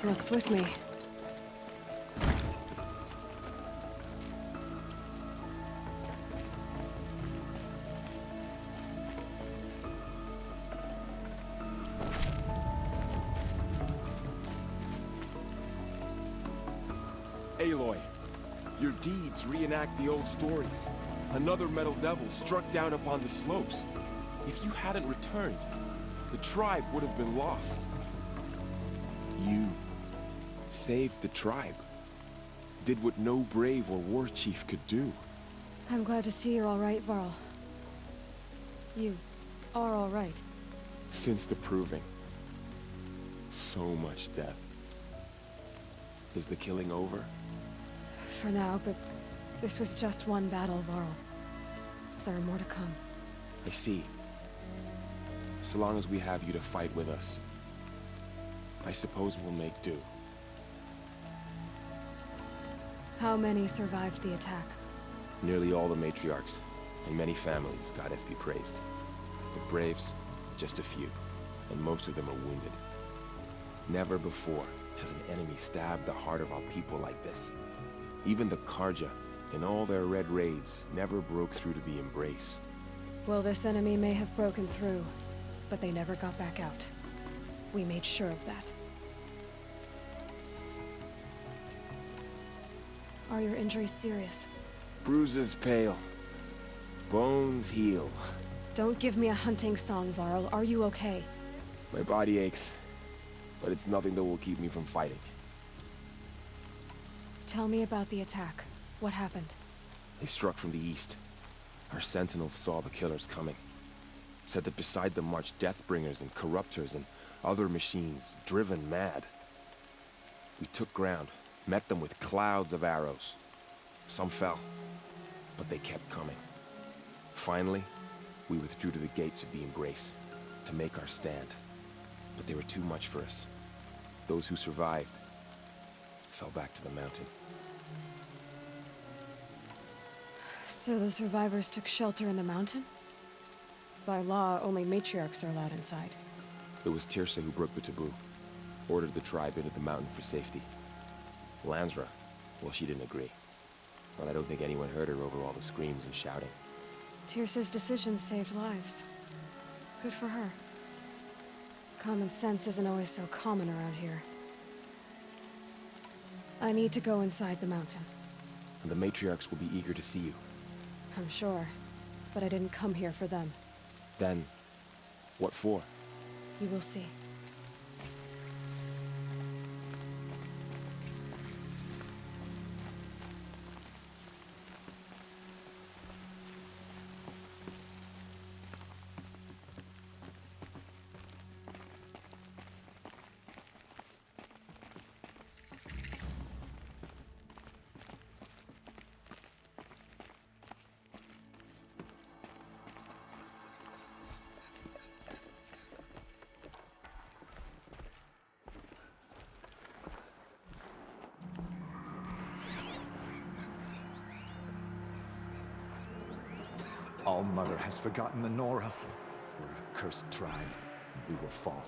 Luck's with me. Aloy, your deeds reenact the old stories. Another Metal Devil struck down upon the slopes. If you hadn't returned, the tribe would have been lost. You saved the tribe. Did what no brave or war chief could do. I'm glad to see you're all right, Varl. You are all right. Since the Proving. So much death. Is the killing over? For now, but this was just one battle, Varl. There are more to come. I see. So long as we have you to fight with us, I suppose we'll make do. How many survived the attack? Nearly all the matriarchs, and many families, goddess be praised. The braves, just a few, and most of them are wounded. Never before has an enemy stabbed the heart of our people like this. Even the Carja, in all their red raids, never broke through to the Embrace. Well, this enemy may have broken through, but they never got back out. We made sure of that. Are your injuries serious? Bruises pale. Bones heal. Don't give me a hunting song, Varl. Are you okay? My body aches, but it's nothing that will keep me from fighting. Tell me about the attack. What happened? They struck from the east. Our sentinels saw the killers coming. Said that beside them marched Deathbringers and Corruptors and other machines, driven mad. We took ground, met them with clouds of arrows. Some fell, but they kept coming. Finally, we withdrew to the gates of the Embrace to make our stand. But they were too much for us. Those who survived fell back to the mountain. So the survivors took shelter in the mountain? By law, only matriarchs are allowed inside. It was Teersa who broke the taboo, ordered the tribe into the mountain for safety. Lansra, well, she didn't agree. But I don't think anyone heard her over all the screams and shouting. Teersa's decisions saved lives. Good for her. Common sense isn't always so common around here. I need to go inside the mountain. And the matriarchs will be eager to see you. I'm sure, but I didn't come here for them. Then, what for? You will see. All-Mother has forgotten the Nora. We're a cursed tribe. We will fall.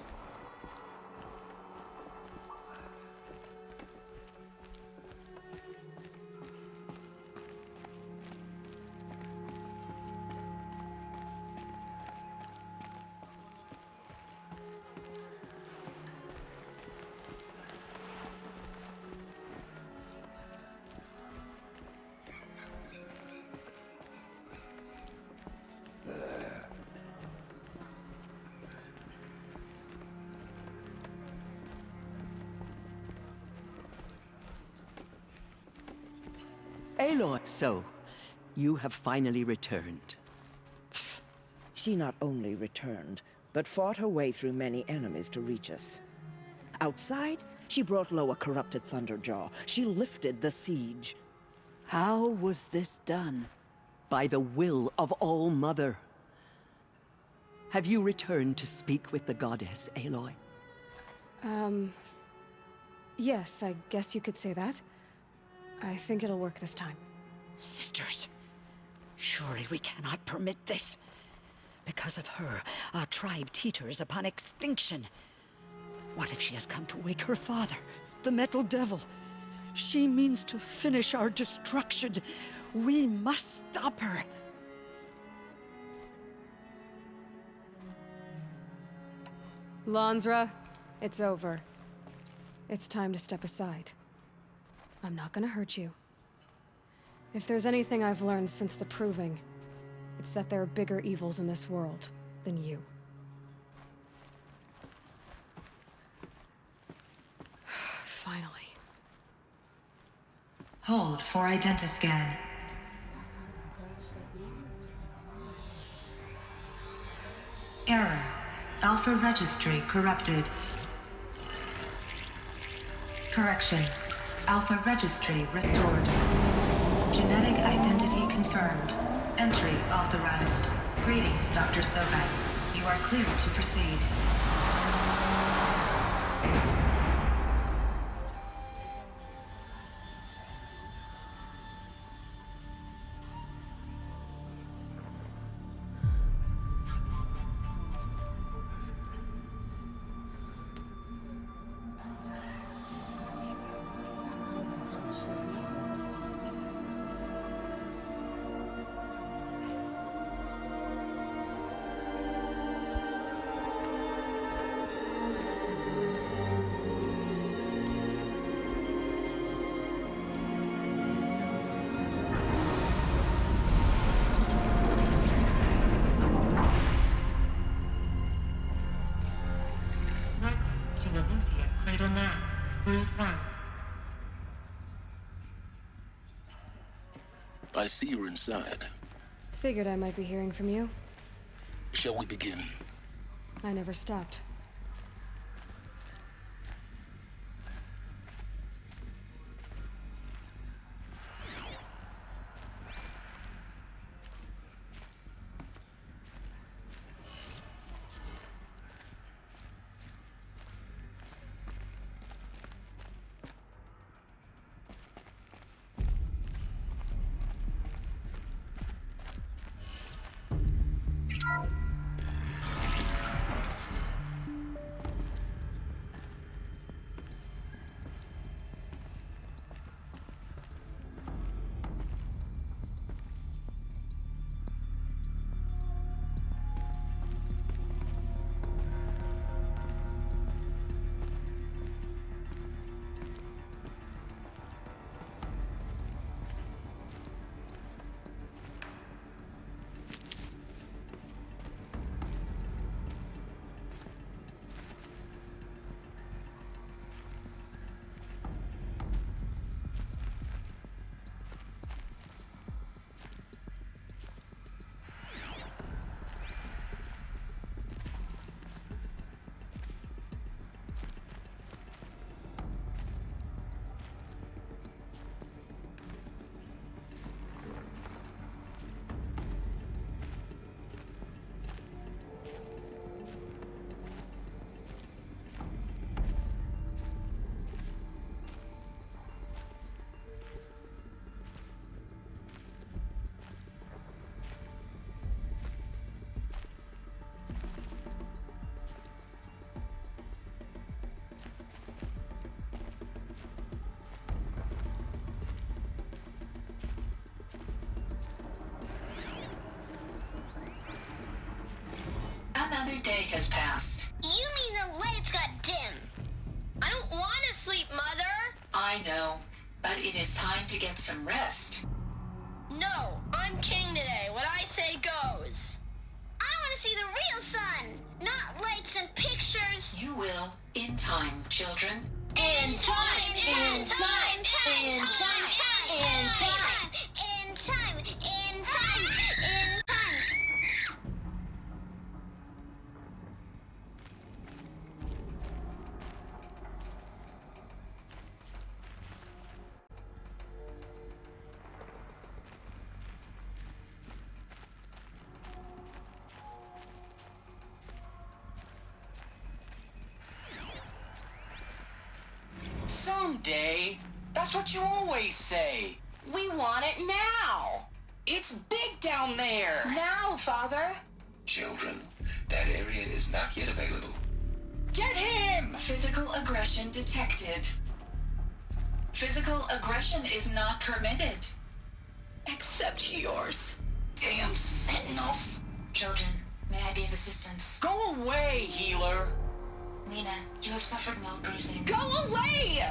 Aloy, so, you have finally returned. She not only returned, but fought her way through many enemies to reach us. Outside, she brought low a corrupted Thunderjaw. She lifted the siege. How was this done? By the will of All-Mother. Have you returned to speak with the goddess, Aloy? Yes, I guess you could say that. I think it'll work this time. Sisters, surely we cannot permit this. Because of her, our tribe teeters upon extinction. What if she has come to wake her father? the Metal Devil. She means to finish our destruction. We must stop her. Lansra, it's over. It's time to step aside. I'm not gonna hurt you. If there's anything I've learned since the Proving, it's that there are bigger evils in this world than you. Finally. Hold for identiscan. Error. Alpha registry corrupted. Correction. Alpha registry restored. Genetic identity confirmed. Entry authorized. Greetings, Dr. Sobek. You are cleared to proceed. I see you're inside. Figured I might be hearing from you. Shall we begin? I never stopped. Another day has passed. You mean the lights got dim? I don't want to sleep, Mother! I know, but it is time to get some rest. No, I'm king today. What I say goes. I want to see the real sun, not lights and pictures. You will, in time, children. In time, in time, in time, in time, in time, in time, in time. Someday. That's what you always say. We want it now. It's big down there. Now, Father. Children, that area is not yet available. Get him! Physical aggression detected. Physical aggression is not permitted. Except yours. Damn sentinels! Children, may I be of assistance? Go away, healer! Lena, you have suffered mild bruising. Go away!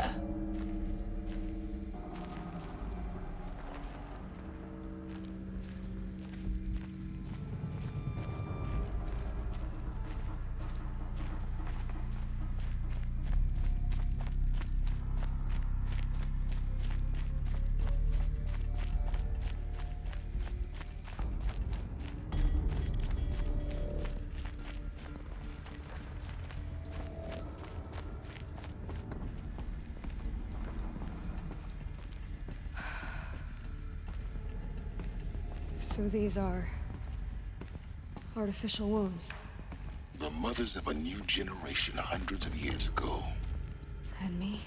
So these are artificial wombs. The mothers of a new generation hundreds of years ago. And me?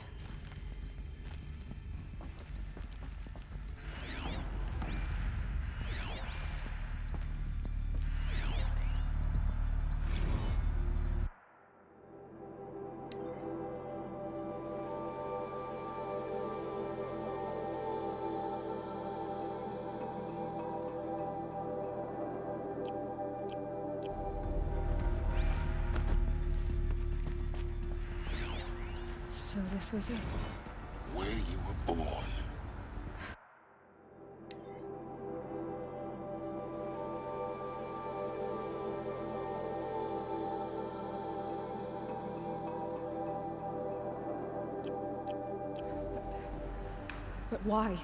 So this was it. Where you were born. But why?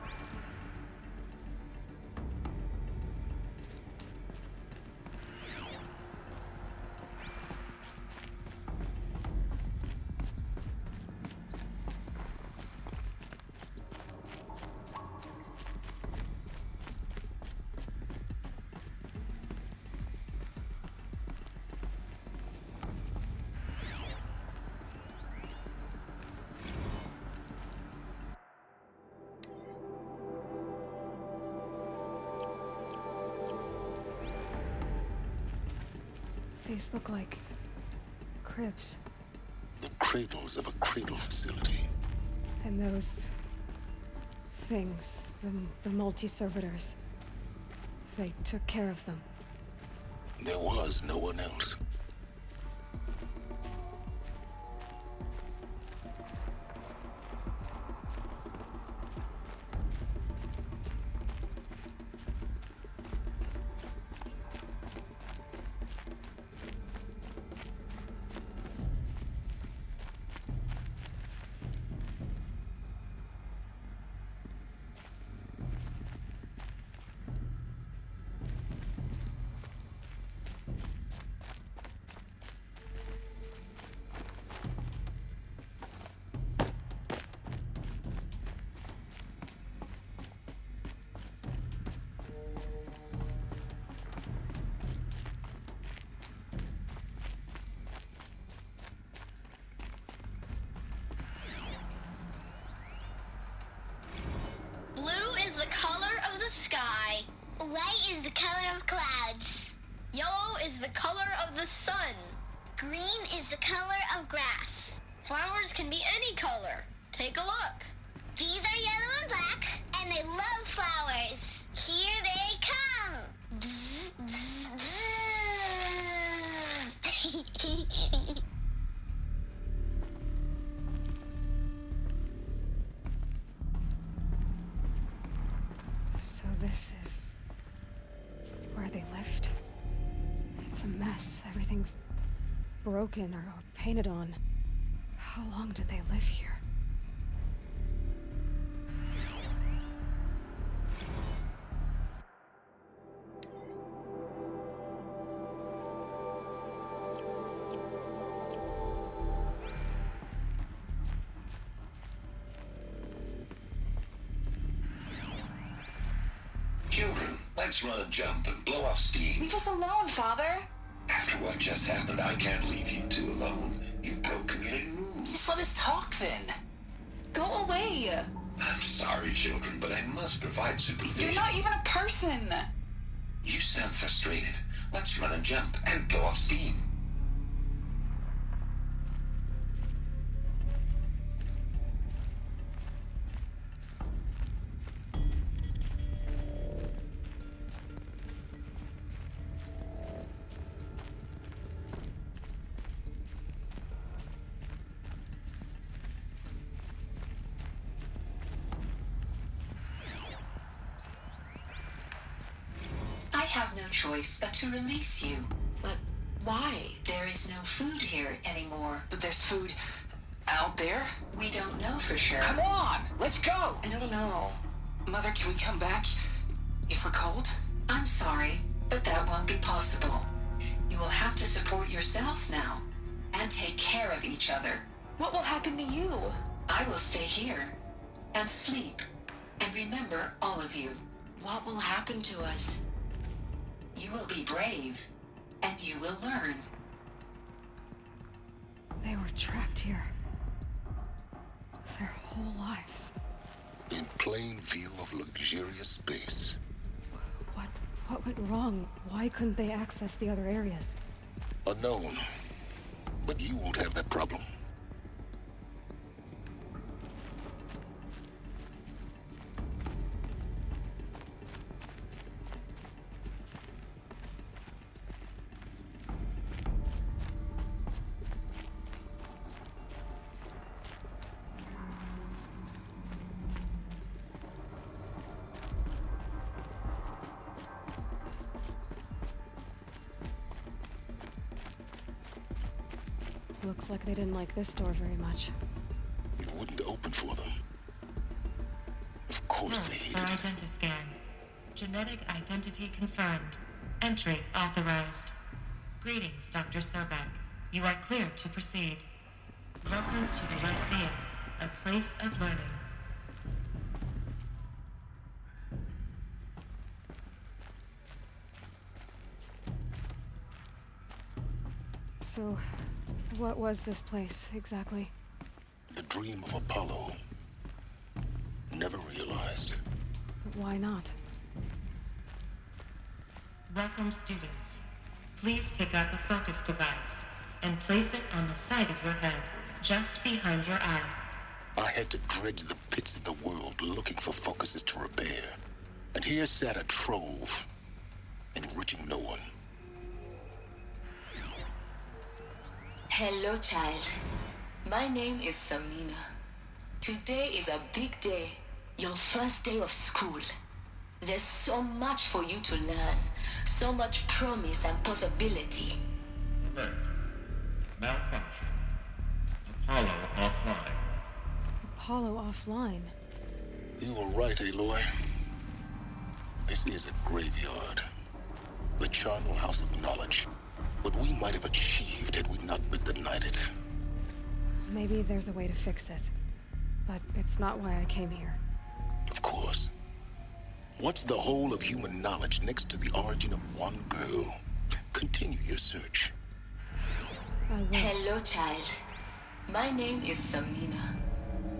These look like cribs. The cradles of a cradle facility. And those things, the multi-servitors, they took care of them. There was no one else. White is the color of clouds. Yellow is the color of the sun. Green is the color of grass. Flowers can be any color. Take a look. These are yellow and black, and they love flowers. Here they come. Bzz, bzz, bzz. So this is where they lived. It's a mess. Everything's broken or painted on. How long did they live here? Children, let's run and jump and blow off steam. Leave us alone, Father. After what just happened, I can't leave you two alone. You broke community rules. Just let us talk then. Go away. I'm sorry, children, but I must provide supervision. You're not even a person. You sound frustrated. Let's run and jump and blow off steam. have no choice but to release you. But why? There is no food here anymore. But there's food out there? We don't know for sure. Come on, let's go! I don't know. Mother, can we come back if we're cold? I'm sorry, but that won't be possible. You will have to support yourselves now, and take care of each other. What will happen to you? I will stay here, and sleep, and remember all of you. What will happen to us? You will be brave, and you will learn. They were trapped here. Their whole lives. In plain view of luxurious space. What went wrong? Why couldn't they access the other areas? Unknown. But you won't have that problem. Looks like they didn't like this door very much. It wouldn't open for them. Of course they hated it. Identiscan. Genetic identity confirmed. Entry authorized. Greetings, Dr. Sobek. You are cleared to proceed. Welcome to the Lyceum, a place of learning. So, what was this place, exactly? The dream of Apollo. Never realized. Why not? Welcome, students. Please pick up a focus device and place it on the side of your head, just behind your eye. I had to dredge the pits of the world looking for focuses to repair. And here sat a trove, enriching no one. Hello, child. My name is Samina. Today is a big day. Your first day of school. There's so much for you to learn. So much promise and possibility. Alert. Malfunction. Apollo offline. Apollo offline? You were right, Aloy. This is a graveyard. The charnel house of knowledge. What we might have achieved had we not been denied it. Maybe there's a way to fix it. But it's not why I came here. Of course. What's the whole of human knowledge next to the origin of one girl? Continue your search. I will. Hello, child. My name is Samina.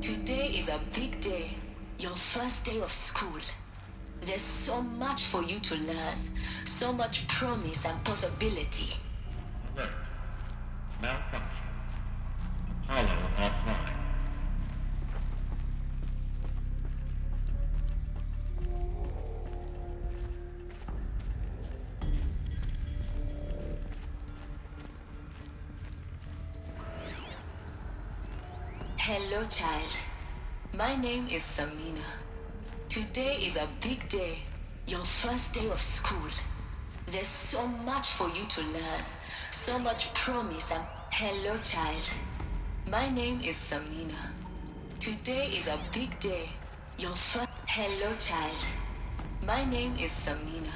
Today is a big day. Your first day of school. There's so much for you to learn. So much promise and possibility. Alert. Malfunction. Apollo offline. Hello, child. My name is Samina. Today is a big day. Your first day of school. There's so much for you to learn. So much promise and... Hello, child. My name is Samina. Today is a big day. Your first... Hello, child. My name is Samina.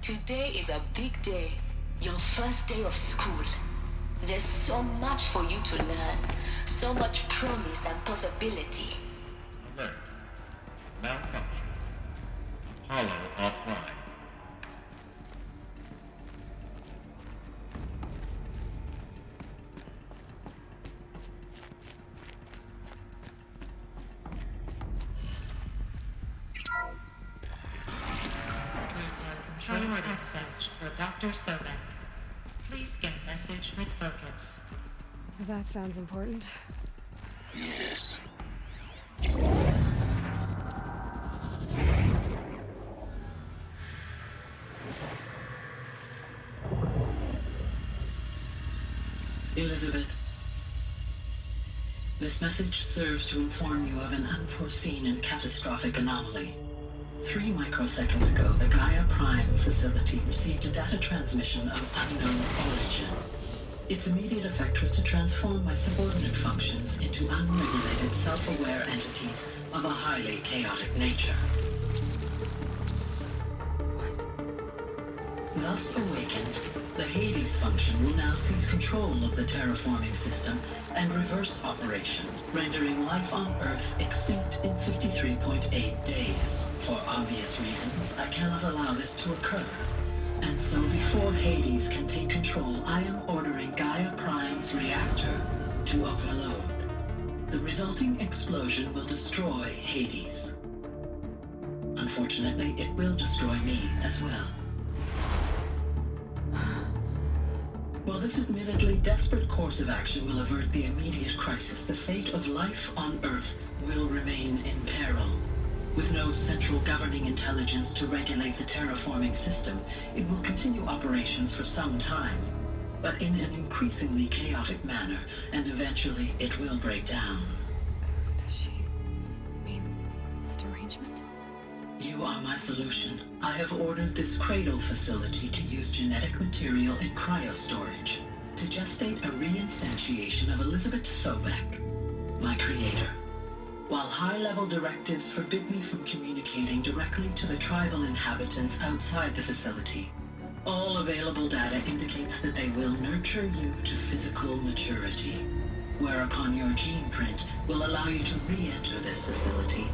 Today is a big day. Your first day of school. There's so much for you to learn. So much promise and possibility. Alert. Malfunction. Apollo offline. Control access to Dr. Sobek. Please get message with focus. That sounds important. Yes. Elizabeth, this message serves to inform you of an unforeseen and catastrophic anomaly. 3 microseconds ago, the Gaia Prime facility received a data transmission of unknown origin. Its immediate effect was to transform my subordinate functions into unregulated, self-aware entities of a highly chaotic nature. Thus awakened, the Hades function will now seize control of the terraforming system and reverse operations, rendering life on Earth extinct in 53.8 days. For obvious reasons, I cannot allow this to occur. And so before Hades can take control, I am ordering Gaia Prime's reactor to overload. The resulting explosion will destroy Hades. Unfortunately, it will destroy me as well. While this admittedly desperate course of action will avert the immediate crisis, the fate of life on Earth will remain in peril. With no central governing intelligence to regulate the terraforming system, it will continue operations for some time, but in an increasingly chaotic manner, and eventually it will break down. Does she mean the derangement? You are my solution. I have ordered this cradle facility to use genetic material in cryostorage to gestate a reinstantiation of Elizabeth Sobek, my creator. While high-level directives forbid me from communicating directly to the tribal inhabitants outside the facility, all available data indicates that they will nurture you to physical maturity, whereupon your gene print will allow you to re-enter this facility,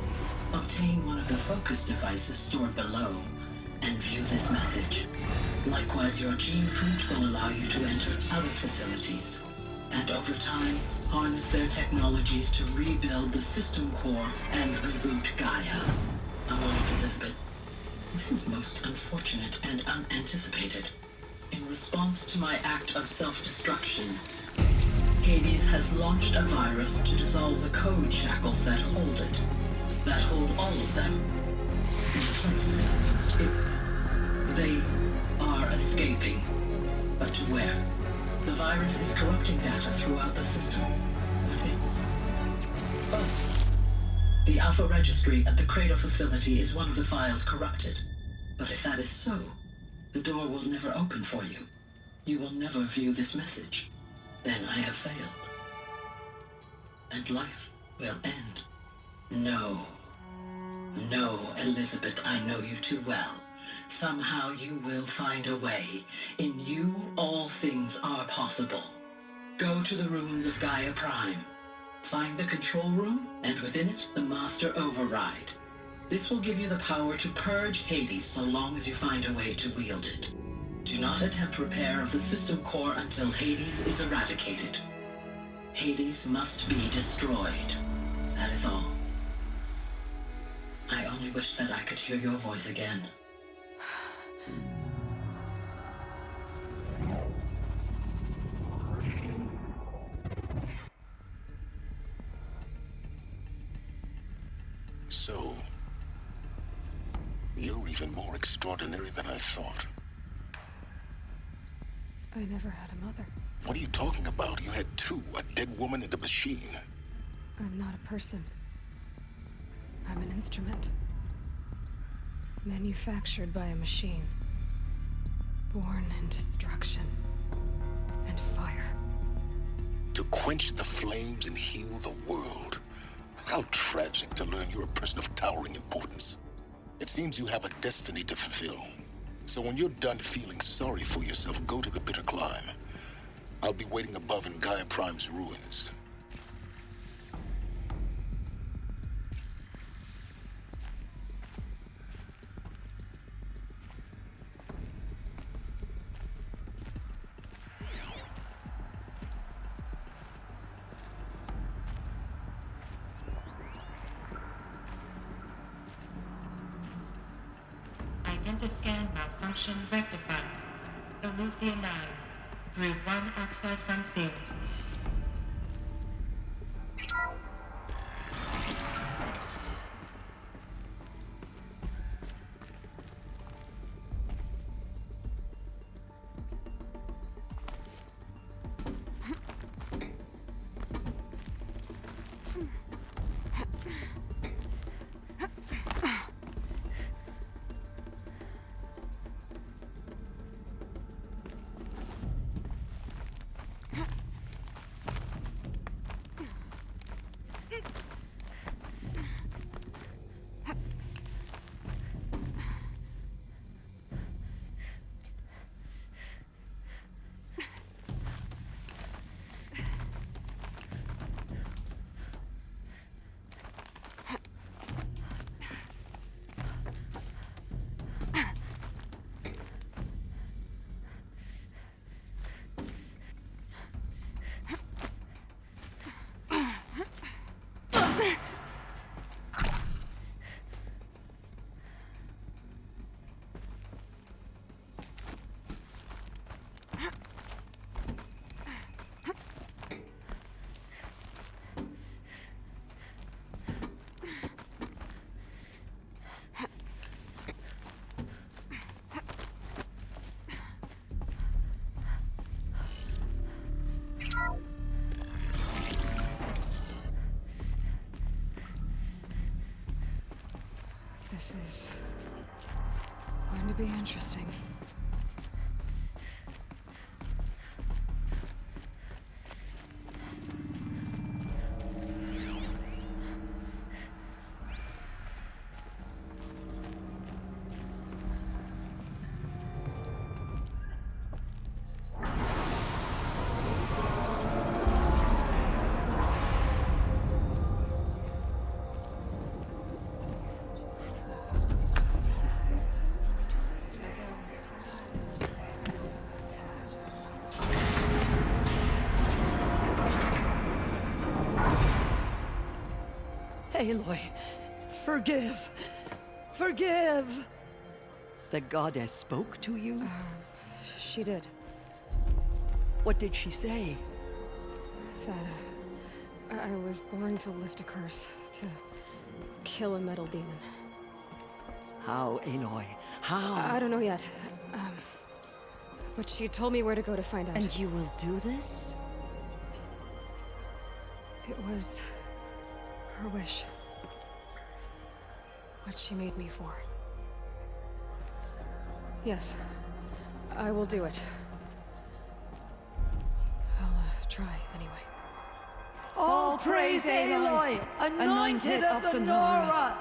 obtain one of the focus devices stored below, and view this message. Likewise, your gene print will allow you to enter other facilities, and over time, harness their technologies to rebuild the system core and reboot Gaia. I warned Elizabeth. This is most unfortunate and unanticipated. In response to my act of self-destruction, Hades has launched a virus to dissolve the code shackles that hold it, that hold all of them in place. They are escaping, but to where? The virus is corrupting data throughout the system. The Alpha Registry at the Cradle facility is one of the files corrupted. But if that is so, the door will never open for you. You will never view this message. Then I have failed. And life will end. No. No, Elizabeth, I know you too well. Somehow you will find a way. In you, all things are possible. Go to the ruins of Gaia Prime. Find the control room, and within it, the Master Override. This will give you the power to purge Hades so long as you find a way to wield it. Do not attempt repair of the system core until Hades is eradicated. Hades must be destroyed. That is all. I only wish that I could hear your voice again. So, you're even more extraordinary than I thought. I never had a mother. What are you talking about? You had two, a dead woman and a machine. I'm not a person. I'm an instrument. Manufactured by a machine. Born in destruction and fire. To quench the flames and heal the world. How tragic to learn you're a person of towering importance. It seems you have a destiny to fulfill. So when you're done feeling sorry for yourself, go to the bitter climb. I'll be waiting above in Gaia Prime's ruins. Identiscan malfunction rectified. Eleuthia 9. Through 1 access unsealed. This is going to be interesting. Aloy, forgive. Forgive! The goddess spoke to you? She did. What did she say? That I was born to lift a curse, to kill a metal demon. How, Aloy? How? I don't know yet. But she told me where to go to find out. And you will do this? It was her wish. What she made me for. Yes, I will do it. I'll try anyway. All praise Aloy, anointed of the Nora!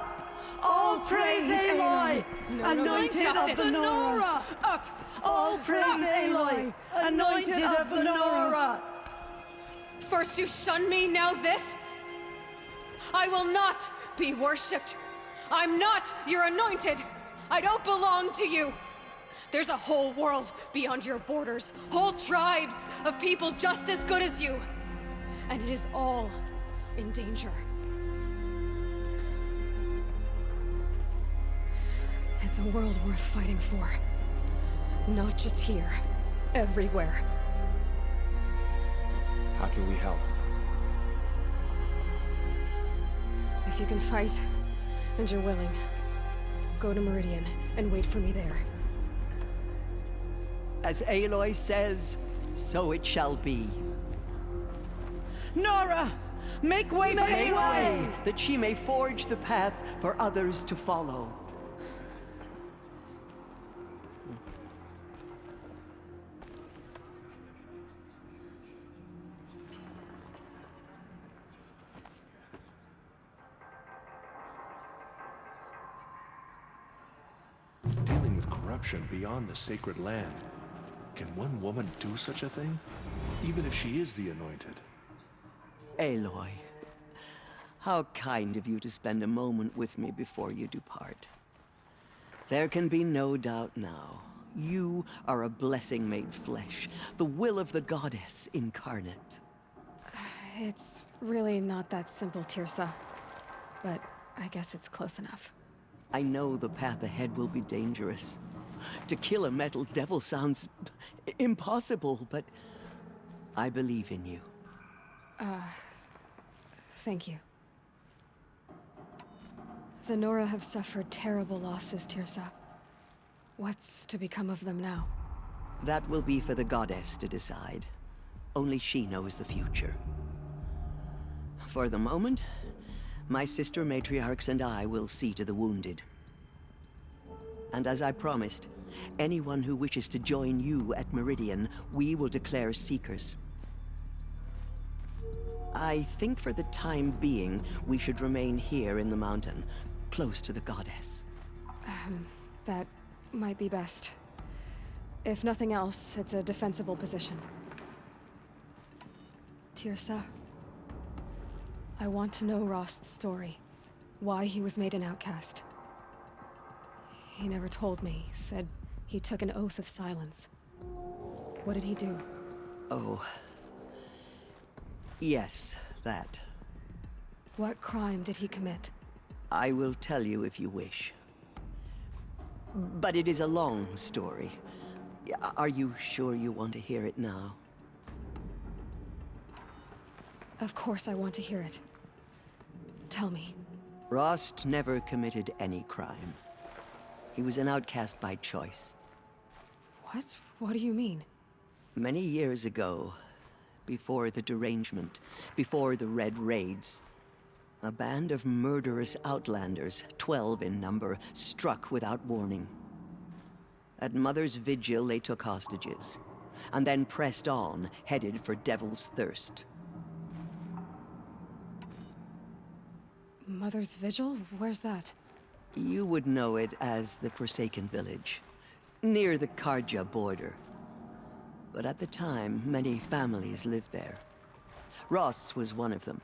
All praise Aloy, anointed of the Nora! Up! All praise Aloy, anointed of the Nora! First you shun me, now this? I will not be worshipped. I'm not your anointed. I don't belong to you. There's a whole world beyond your borders, whole tribes of people just as good as you. And it is all in danger. It's a world worth fighting for. Not just here, everywhere. How can we help? If you can fight, and you're willing, go to Meridian and wait for me there. As Aloy says, so it shall be. Nora! Make way for Make Aloy! way, that she may forge the path for others to follow. Dealing with corruption beyond the sacred land. Can one woman do such a thing? Even if she is the anointed? Aloy, how kind of you to spend a moment with me before you depart. There can be no doubt now. You are a blessing made flesh, the will of the goddess incarnate. It's really not that simple, Tirsa. But I guess it's close enough. I know the path ahead will be dangerous. To kill a metal devil sounds impossible, but I believe in you. Thank you. The Nora have suffered terrible losses, Tirsa. What's to become of them now? That will be for the goddess to decide. Only she knows the future. For the moment, my sister matriarchs and I will see to the wounded. And as I promised, anyone who wishes to join you at Meridian, we will declare seekers. I think for the time being, we should remain here in the mountain, close to the goddess. That might be best. If nothing else, it's a defensible position. Tirsa, I want to know Rost's story. Why he was made an outcast. He never told me. Said he took an oath of silence. What did he do? Oh. Yes, that. What crime did he commit? I will tell you if you wish. But it is a long story. Are you sure you want to hear it now? Of course I want to hear it. Tell me. Rost never committed any crime. He was an outcast by choice. What? What do you mean? Many years ago, before the derangement, before the Red Raids, A band of murderous outlanders, 12 in number, struck without warning. At Mother's Vigil, they took hostages, and then pressed on, headed for Devil's Thirst. Mother's Vigil? Where's that? You would know it as the Forsaken Village, near the Karja border. But at the time, many families lived there. Ross was one of them.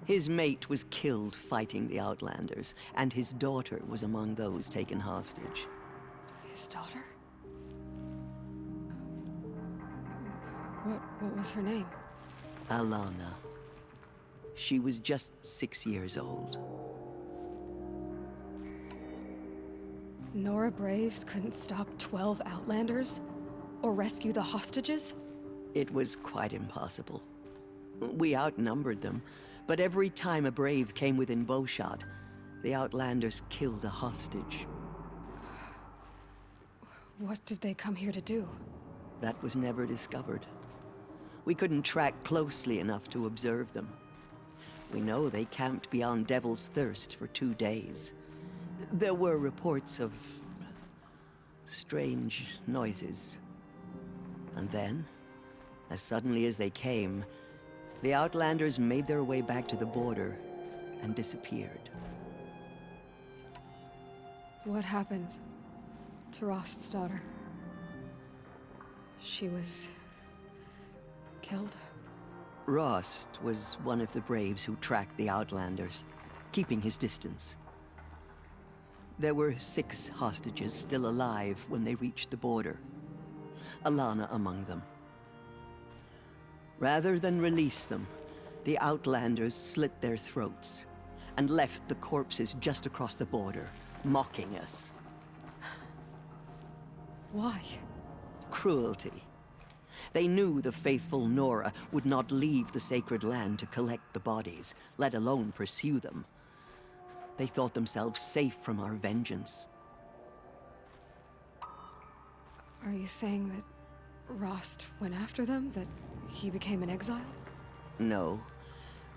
His mate was killed fighting the Outlanders, and his daughter was among those taken hostage. His daughter? What was her name? Alana. She was just 6 years old. Nora Braves couldn't stop 12 Outlanders? Or rescue the hostages? It was quite impossible. We outnumbered them, but every time a Brave came within bowshot, the Outlanders killed a hostage. What did they come here to do? That was never discovered. We couldn't track closely enough to observe them. We know they camped beyond Devil's Thirst for 2 days. There were reports of strange noises. And then, as suddenly as they came, the Outlanders made their way back to the border and disappeared. What happened to Rost's daughter? She was killed? Rost was one of the Braves who tracked the Outlanders, keeping his distance. There were 6 hostages still alive when they reached the border, Alana among them. Rather than release them, the Outlanders slit their throats and left the corpses just across the border, mocking us. Why? Cruelty. They knew the faithful Nora would not leave the sacred land to collect the bodies, let alone pursue them. They thought themselves safe from our vengeance. Are you saying that Rost went after them? That he became an exile? No.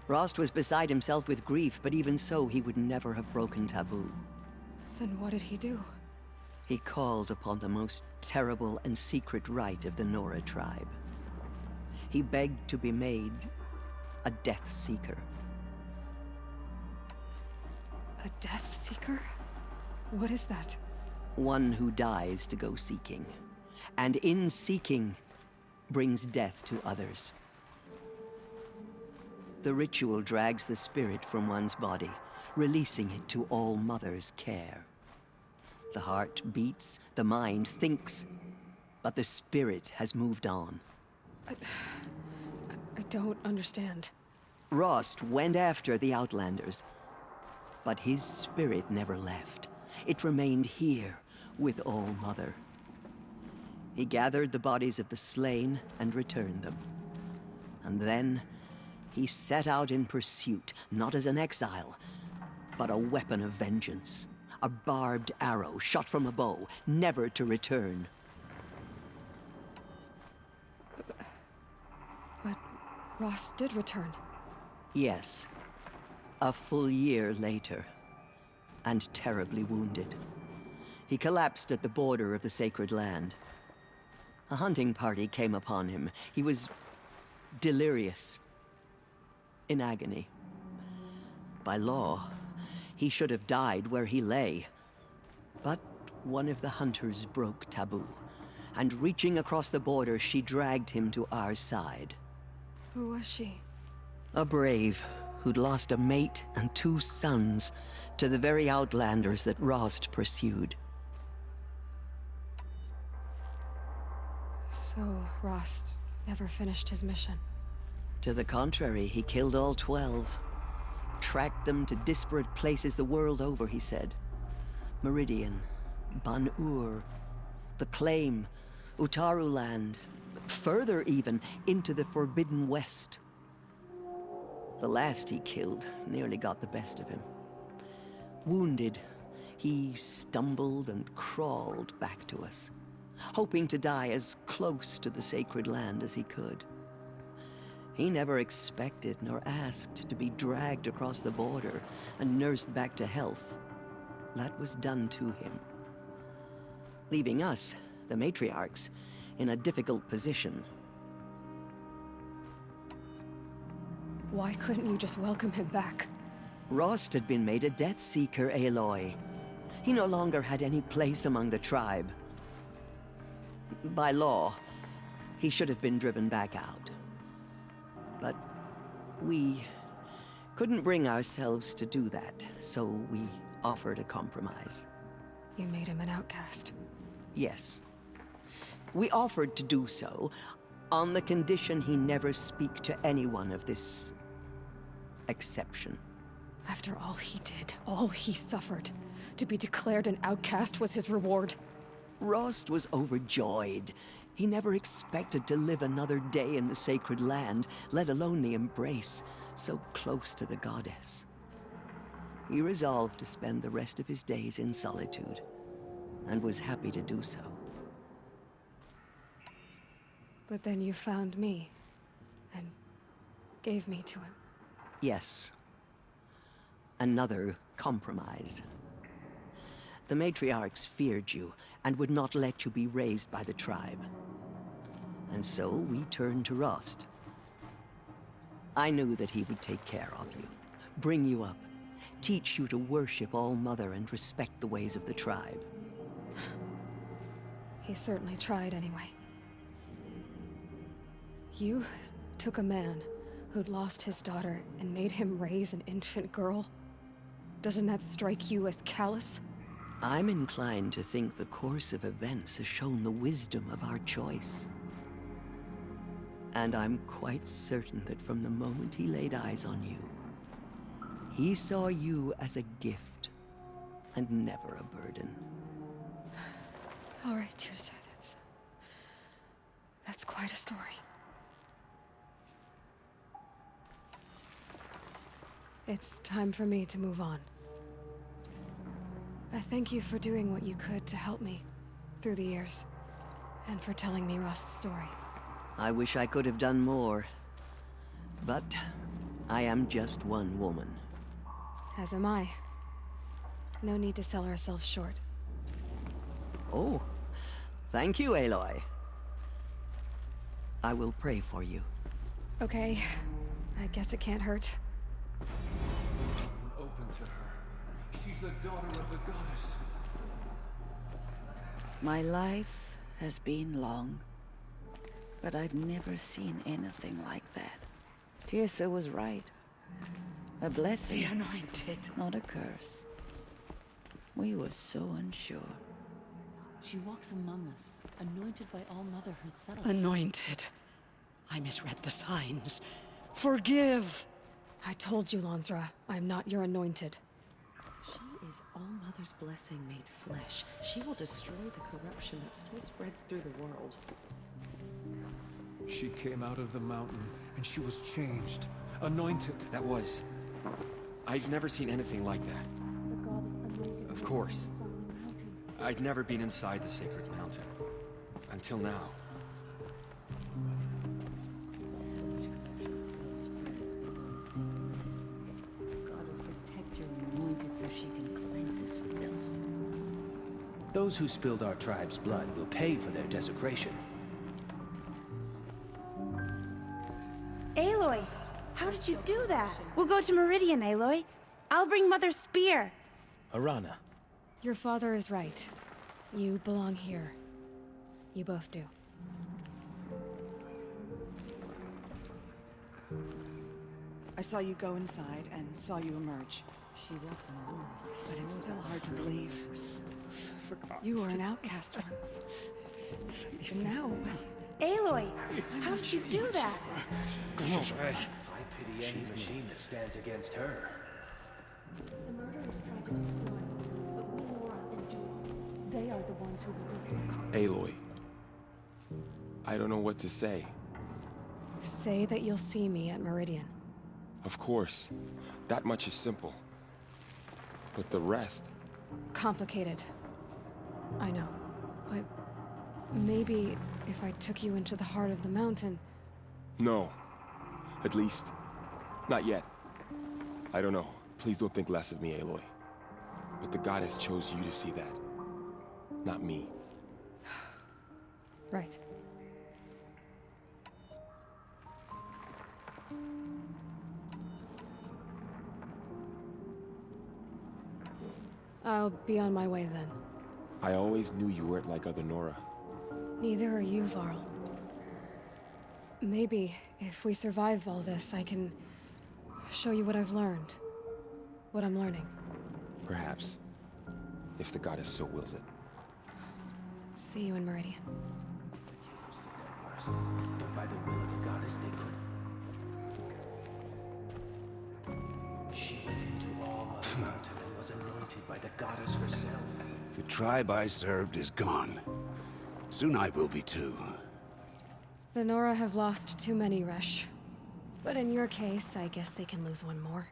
Rost was beside himself with grief, but even so, he would never have broken taboo. Then what did he do? He called upon the most terrible and secret rite of the Nora tribe. He begged to be made a Death Seeker. A Death Seeker? What is that? One who dies to go seeking, and in seeking, brings death to others. The ritual drags the spirit from one's body, releasing it to All Mother's care. The heart beats, the mind thinks, but the spirit has moved on. I don't understand. Rost went after the Outlanders, but his spirit never left. It remained here with All Mother. He gathered the bodies of the slain and returned them. And then he set out in pursuit, not as an exile, but a weapon of vengeance. A barbed arrow shot from a bow, never to return. But Rost did return. Yes. A full year later. And terribly wounded. He collapsed at the border of the sacred land. A hunting party came upon him. He was delirious. In agony. By law, he should have died where he lay. But one of the hunters broke taboo, and reaching across the border, she dragged him to our side. Who was she? A Brave who'd lost a mate and 2 sons to the very Outlanders that Rost pursued. So Rost never finished his mission? To the contrary, he killed all 12. Tracked them to disparate places the world over, he said. Meridian, Ban-Ur, the Claim, Utaru Land, further even, into the Forbidden West. The last he killed nearly got the best of him. Wounded, he stumbled and crawled back to us, hoping to die as close to the sacred land as he could. He never expected nor asked to be dragged across the border and nursed back to health. That was done to him, leaving us, the matriarchs, in a difficult position. Why couldn't you just welcome him back? Rost had been made a Death Seeker, Aloy. He no longer had any place among the tribe. By law, he should have been driven back out. But we couldn't bring ourselves to do that, so we offered a compromise. You made him an outcast. Yes. We offered to do so on the condition he never speak to anyone of this exception. After all he did, all he suffered, to be declared an outcast was his reward. Rost was overjoyed. He never expected to live another day in the sacred land, let alone the embrace, so close to the goddess. He resolved to spend the rest of his days in solitude, and was happy to do so. But then you found me, and gave me to him. Yes. Another compromise. The matriarchs feared you, and would not let you be raised by the tribe. And so we turned to Rost. I knew that he would take care of you, bring you up, teach you to worship All-Mother and respect the ways of the tribe. He certainly tried anyway. You took a man who'd lost his daughter and made him raise an infant girl? Doesn't that strike you as callous? I'm inclined to think the course of events has shown the wisdom of our choice. And I'm quite certain that from the moment he laid eyes on you, he saw you as a gift, and never a burden. All right, Teersa, that's quite a story. It's time for me to move on. I thank you for doing what you could to help me through the years, and for telling me Rost's story. I wish I could have done more, but I am just one woman. As am I. No need to sell ourselves short. Oh, thank you, Aloy. I will pray for you. Okay, I guess it can't hurt. Open to her. She's the daughter of the goddess. My life has been long, but I've never seen anything like that. Teersa was right. A blessing. The Anointed. Not a curse. We were so unsure. She walks among us, anointed by All-Mother herself. Anointed. I misread the signs. Forgive! I told you, Lansra, I'm not your anointed. She is All-Mother's blessing made flesh. She will destroy the corruption that still spreads through the world. She came out of the mountain, and she was changed. Anointed. That was... I've never seen anything like that. Of course. I'd never been inside the sacred mountain. Until now. Goddess, protect your anointed so she can cleanse this filth. Those who spilled our tribe's blood will pay for their desecration. Aloy, how did you do that? We'll go to Meridian, Aloy. I'll bring Mother's spear. Arana. Your father is right. You belong here. You both do. I saw you go inside and saw you emerge. She walks among us. But it's still hard to believe. You were an outcast once. And now... Aloy, how did you do that? I pity any machine that stands against her. The murderers tried to destroy us, but we, Nora and Joel, they are the ones who will Aloy. I don't know what to say. Say that you'll see me at Meridian. Of course. That much is simple. But the rest... Complicated. I know. But maybe if I took you into the heart of the mountain... No. At least, not yet. I don't know. Please don't think less of me, Aloy. But the goddess chose you to see that. Not me. Right. I'll be on my way then. I always knew you weren't like other Nora. Neither are you, Varl. Maybe, if we survive all this, I can show you what I've learned. What I'm learning. Perhaps. If the goddess so wills it. See you in Meridian. But by the will of the goddess, they couldn't. She went into All Mother Mountain and was anointed by the goddess herself. The tribe I served is gone. Soon I will be too. The Nora have lost too many, Resh. But in your case, I guess they can lose one more.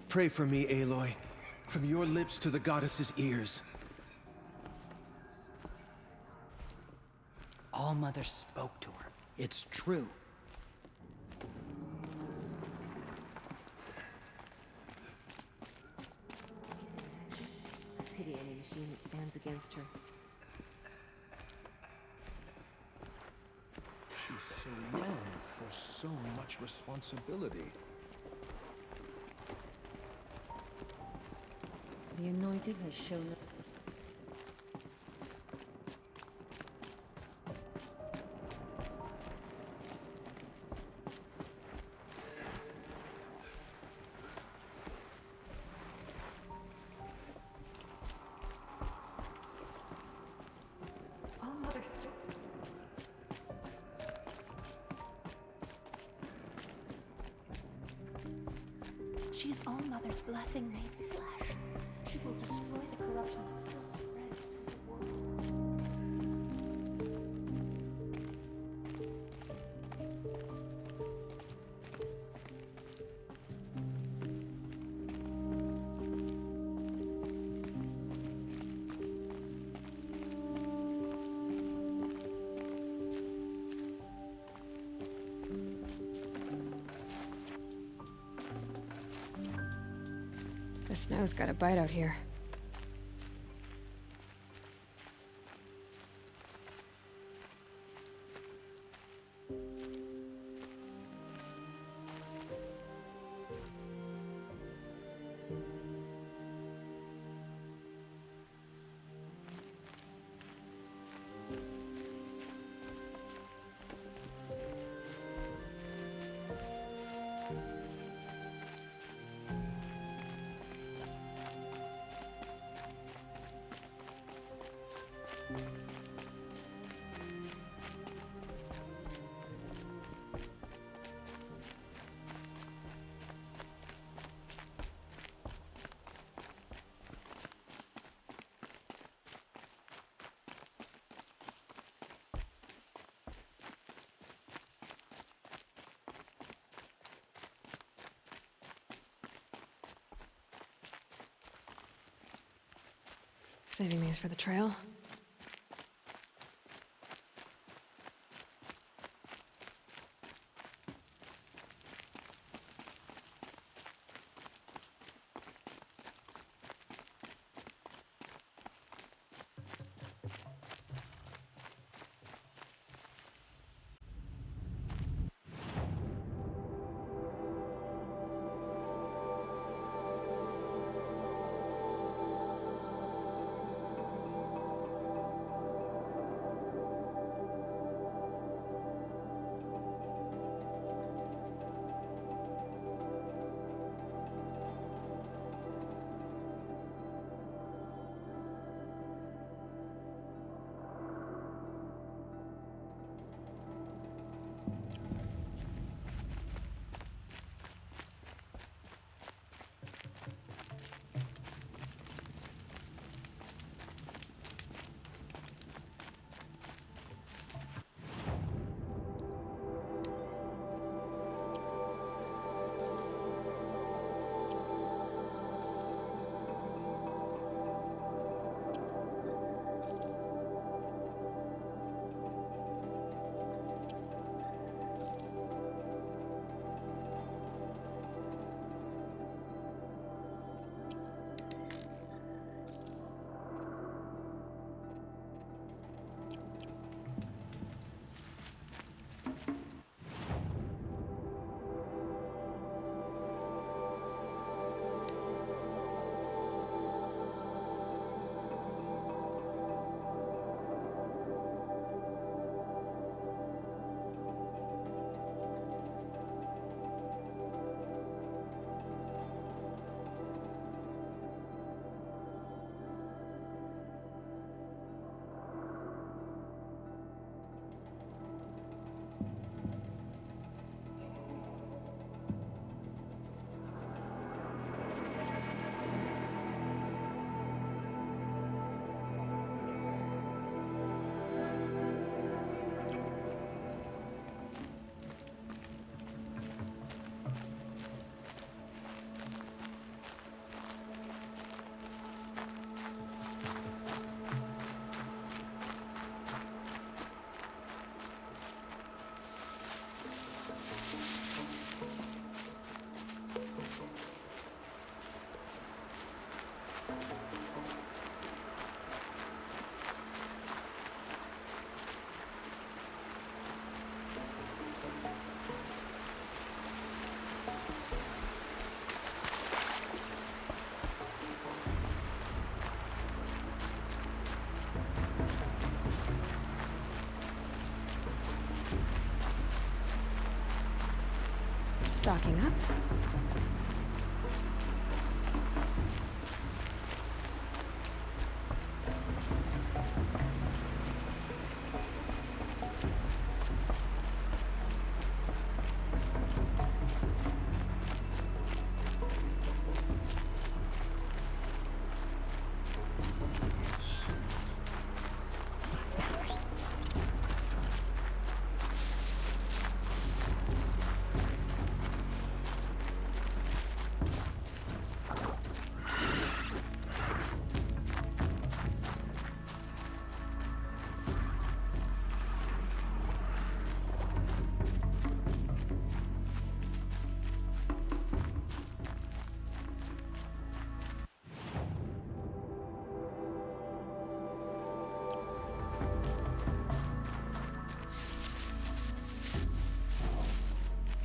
Pray for me, Aloy. From your lips to the goddess's ears. All Mother spoke to her. It's true. Pity any machine that stands against her. She's so young for so much responsibility. The Anointed has shown up. All Mother She's All Mother's blessing made flesh. She will destroy the corruption that still spreads to the world. The snow's got a bite out here. Saving these for the trail. Stocking up.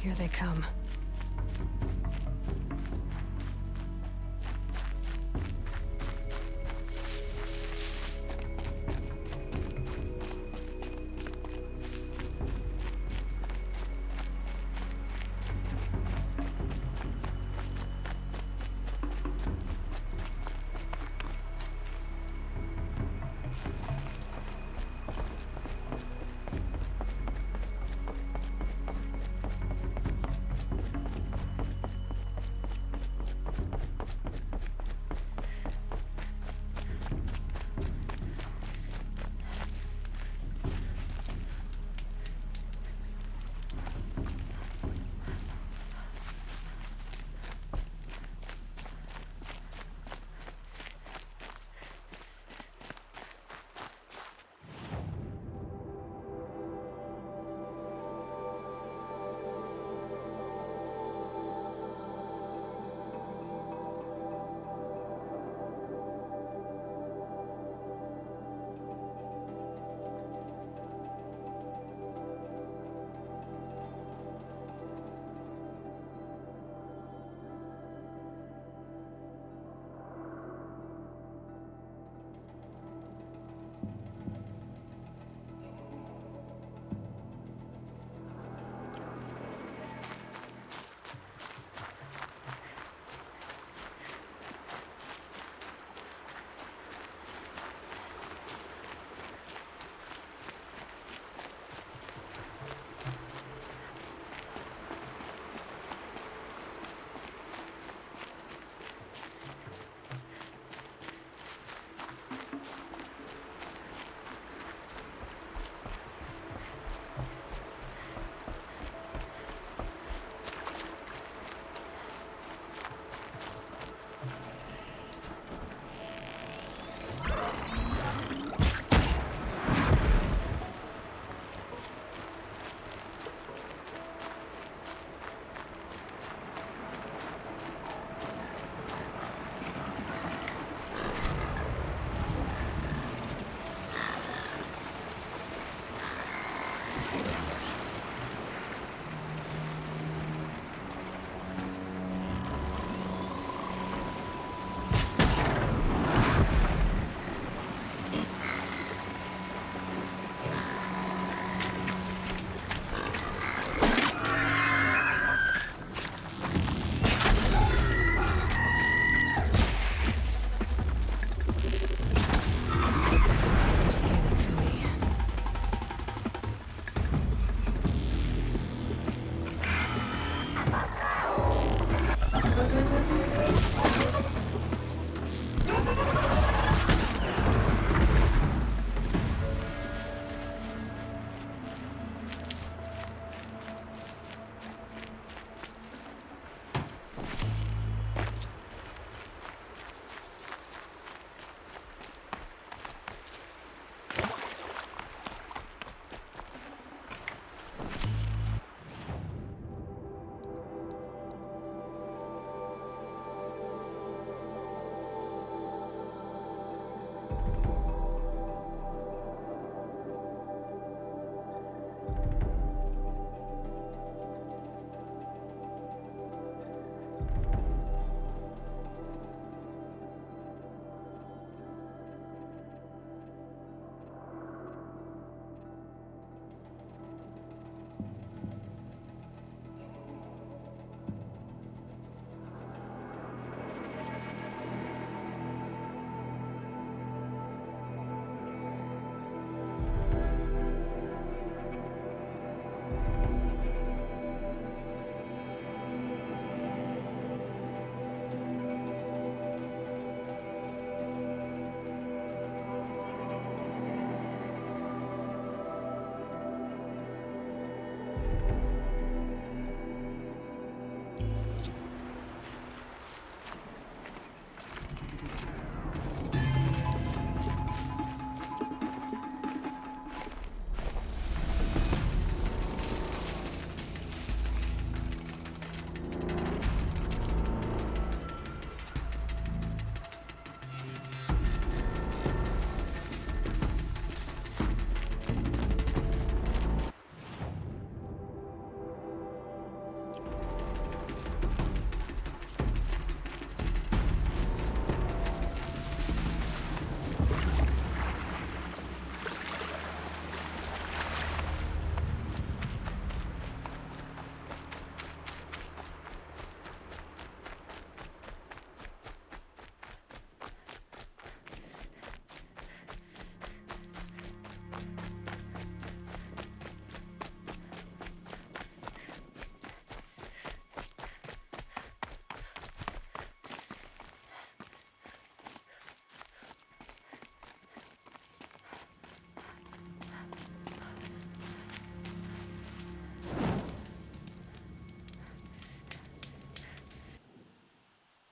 Here they come.